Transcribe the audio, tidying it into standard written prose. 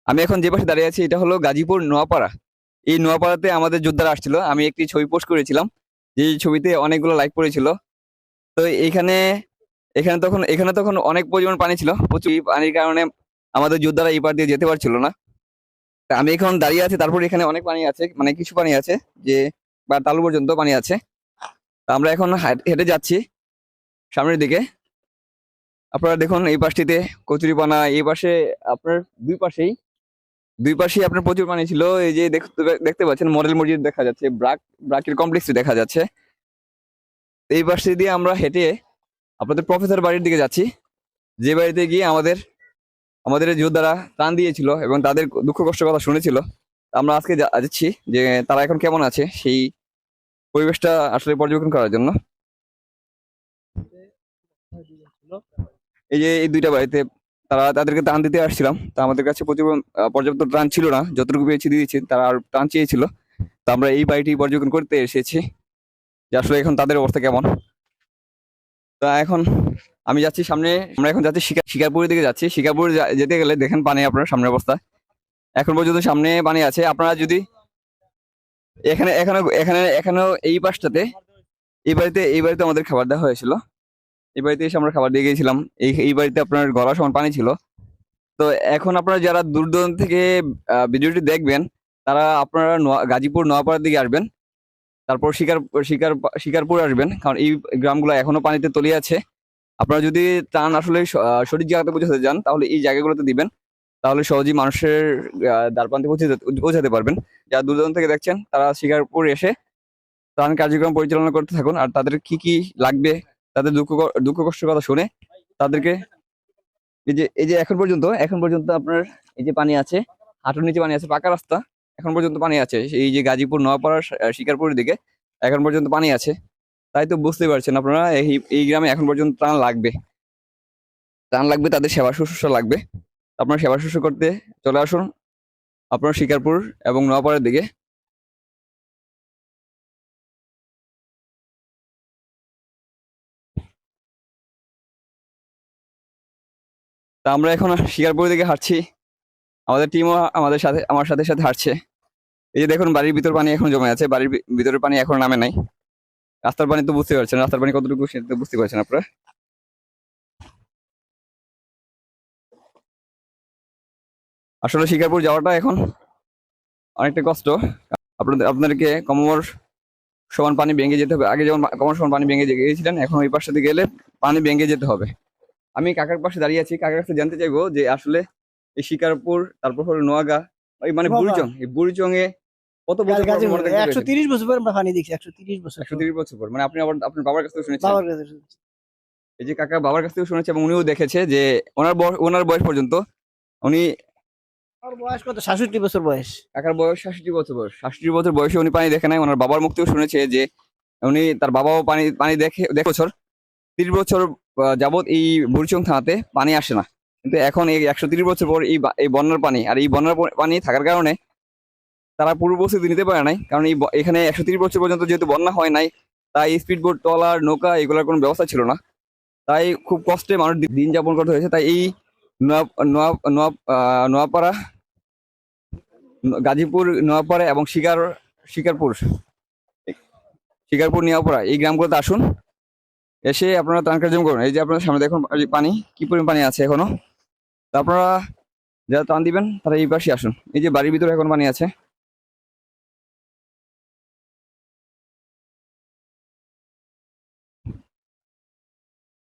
আমি এখন যে পাশে দাঁড়িয়ে আছি এটা হলো গাজীপুর নোয়াপাড়া। এই নোয়াপাড়াতে আমাদের যোদ্ধারা আসছিল, আমি একটি ছবি পোস্ট করেছিলাম, যে ছবিতে অনেকগুলো লাইক পড়েছিল। তো এখানে এখানে তখন অনেক পরিমাণ পানি ছিল, প্রচুর পানির কারণে আমাদের যোদ্ধারা এই পার দিয়ে যেতে পারছিল না। তা আমি এখন দাঁড়িয়ে আছি, তারপর এখানে অনেক পানি আছে, মানে কিছু পানি আছে, যে বা তালু পর্যন্ত পানি আছে। তা আমরা এখন হেঁটে যাচ্ছি সামনের দিকে। আপনারা দেখুন এই পাশটিতে কচুরিপানা, এই পাশে আপনার দুই পাশেই দুই পাশেই আপনার প্রচুর পানি ছিল। এই যে দেখতে পাচ্ছেন মডেল মসজিদ দেখা যাচ্ছে, ব্রাকের কমপ্লেক্স দেখা যাচ্ছে। এই পাশে দিয়ে আমরা হেঁটে আপনাদের প্রফেসর বাড়ির দিকে যাচ্ছি, যে বাড়িতে গিয়ে আমাদের আমাদের এই যোদ্ধারা ত্রাণ দিয়েছিল এবং তাদের দুঃখ কষ্টের কথা শুনেছিল। আমরা আজকে যাচ্ছি যে তারা এখন কেমন আছে সেই পরিবেশটা আসলে পর্যবেক্ষণ করার জন্য। এই যে এই দুইটা বাড়িতে তাদেরকে ত্রাণ দিতে আসছিলাম, তা আমাদের কাছে প্রচুর পর্যাপ্ত ত্রাণ ছিল না, যতটুকু পেয়েছি দিয়েছি, তারা আর ত্রাণ চেয়েছিল। তা আমরা এই বাড়িটি পর্যবেক্ষণ করতে এসেছি যে আসলে এখন তাদের অবস্থা কেমন। তা এখন আমি যাচ্ছি সামনে, আমরা এখন যাচ্ছি শিকারপুরের দিকে যাচ্ছি। শিকারপুর যেতে গেলে দেখেন পানি, আপনার সামনের অবস্থা এখন পর্যন্ত সামনে পানি আছে। আপনারা যদি এখানেও এই পাশটাতে, এই বাড়িতে আমাদের খাবার দেওয়া হয়েছিল, এই বাড়িতে এসে আমরা খাবার দিয়ে গিয়েছিলাম। এই বাড়িতে আপনার গলা সমান পানি ছিল। তো এখন আপনারা যারা দূর দূরান্ত থেকে ভিডিওটি দেখবেন, তারা আপনারা গাজীপুর নোয়াপাড়ার দিকে আসবেন, তারপর শিকারপুর আসবেন, কারণ এই গ্রামগুলো এখনো পানিতে তলিয়ে আছে। আপনারা যদি ত্রাণ আসলে সঠিক জায়গাতে পৌঁছাতে যান, তাহলে এই জায়গাগুলোতে দিবেন, তাহলে সহজেই মানুষের দ্বারপ্রান্তে পৌঁছাতে পারবেন। যারা দূর দূরান্ত থেকে দেখছেন, তারা শিকারপুর এসে ত্রাণ কার্যক্রম পরিচালনা করতে থাকুন, আর তাদের কি কি লাগবে, তাদের দুঃখ কষ্টের কথা শুনে তাদেরকে, এই যে এখন পর্যন্ত আপনার এই যে পানি আছে, হাঁটুর নিচে পানি আছে, পাকা রাস্তা, এখন পর্যন্ত পানি আছে। এই যে গাজীপুর নোয়াপাড়া শিকারপুরের দিকে এখন পর্যন্ত পানি আছে। তাই তো বুঝতেই পারছেন আপনারা, এই গ্রামে এখন পর্যন্ত ত্রাণ লাগবে, তাদের সেবা শুশ্রূষা লাগবে। আপনারা সেবা শুশ্রূষা করতে চলে আসুন আপনার শিকারপুর এবং নোয়াপাড়ার দিকে। তা আমরা এখন শিকারপুরের দিকে হাঁটছি, আমাদের টিমও আমার সাথে সাথে হাঁটছে। এই যে দেখুন বাড়ির ভিতর পানি এখন জমে আছে, বাড়ির ভিতরে পানি এখন নামে নাই। রাস্তার পানি তো বুঝতে পারছেন, রাস্তার পানি কতটুকু সেটা তো বুঝতে পারছেন আপনারা। আসলে শিকারপুর যাওয়াটা এখন অনেকটা কষ্ট। আপনাদেরকে কমর সমান পানি ভেঙে যেতে হবে। আগে যেমন কমর সমান পানি ভেঙে গিয়েছিলেন, এখন ওই পাশে গেলে পানি ভেঙে যেতে হবে। আমি কাকার পাশে দাঁড়িয়ে আছি, কাকার কাছে জানতে চাইবো যে আসলে এই শিকারপুর, তারপর হলো নোয়াগা, ওই মানে বুড়িচং এ কত বছর পর মনে দেখতে পেয়েছেন? 130 বছর পর আমরা পানি দেখছি, 130 বছর 130 বছর পর, মানে আপনি আবার আপনার বাবার কাছ থেকে শুনেছেন? বাবার কাছে শুনছি। এই যে কাকা বাবার কাছ থেকে শুনেছে এবং উনিও দেখেছে যে ওনার বয়স পর্যন্ত উনি, আমার বয়স কত, 67 বছর বয়স। কাকার বয়স 66 বছর বয়সে উনি পানি দেখে নাই। ওনার বাবার মুখ থেকেও শুনেছে যে তার বাবাও পানি পানি দেখে 30 বছর যাবত এই বুড়িচং থানাতে পানি আসে না। কিন্তু এখন এই 130 বছর পর এই বন্যার পানি, আর এই বন্যার পানি থাকার কারণে তারা পূর্ব প্রস্তুতি নিতে পারে নাই। কারণ এখানে 130 বছর পর্যন্ত যেহেতু বন্যা হয় নাই, তাই স্পিড বোট, ট্রলার, নৌকা এগুলোর কোনো ব্যবস্থা ছিল না। তাই খুব কষ্টে মানুষ দিন যাপন করতে হয়েছে। তাই এই নোয়াপাড়া, গাজীপুর, নোয়াপাড়া এবং শিকারপুর শিকারপুর নোয়াপাড়া এই গ্রামগুলোতে আসুন, এসে আপনারা ত্রাণ কার্যক্রম করুন। এই যে আপনার সামনে দেখুন পানি কি পরিমাণ পানি আছে এখনো। তা আপনারা যারা ত্রাণ দিবেন তারা এই পাশে আসুন। এই যে বাড়ির ভিতরে এখন পানি আছে।